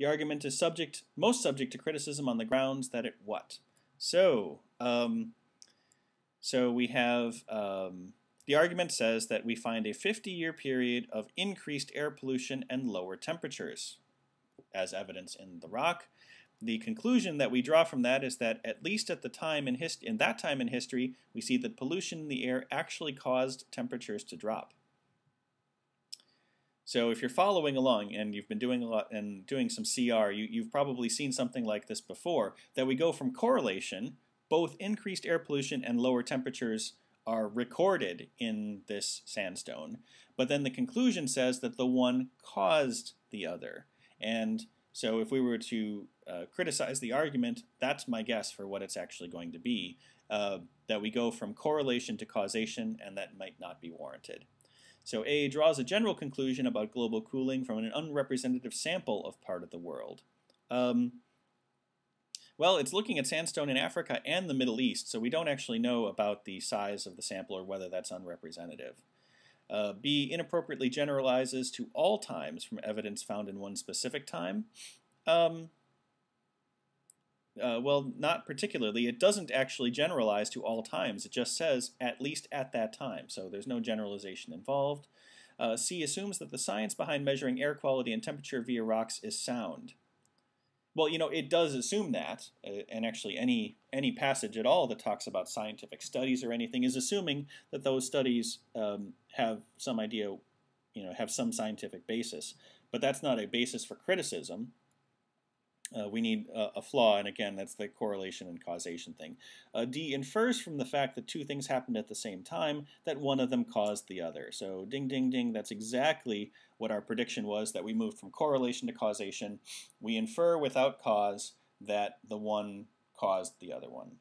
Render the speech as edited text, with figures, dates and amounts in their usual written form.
The argument is most subject to criticism on the grounds that it what? So we have the argument says that we find a 50-year period of increased air pollution and lower temperatures, as evidence in the rock. The conclusion that we draw from that is that at least at the time in that time in history, we see that pollution in the air actually caused temperatures to drop. So if you're following along and you've been doing a lot and doing some CR, you've probably seen something like this before, that we go from correlation, both increased air pollution and lower temperatures are recorded in this sandstone, but then the conclusion says that the one caused the other. And so if we were to criticize the argument, that's my guess for what it's actually going to be, that we go from correlation to causation, and that might not be warranted. So A draws a general conclusion about global cooling from an unrepresentative sample of part of the world. Well, it's looking at sandstone in Africa and the Middle East, so we don't actually know about the size of the sample or whether that's unrepresentative. B inappropriately generalizes to all times from evidence found in one specific time. Well, not particularly. It doesn't actually generalize to all times. It just says at least at that time, so there's no generalization involved. C assumes that the science behind measuring air quality and temperature via rocks is sound. Well, you know, it does assume that, and actually any passage at all that talks about scientific studies or anything is assuming that those studies have some idea, have some scientific basis. But that's not a basis for criticism. We need a flaw, and again, that's the correlation and causation thing. D infers from the fact that two things happened at the same time that one of them caused the other. So ding, ding, ding, that's exactly what our prediction was, that we moved from correlation to causation. We infer without cause that the one caused the other one.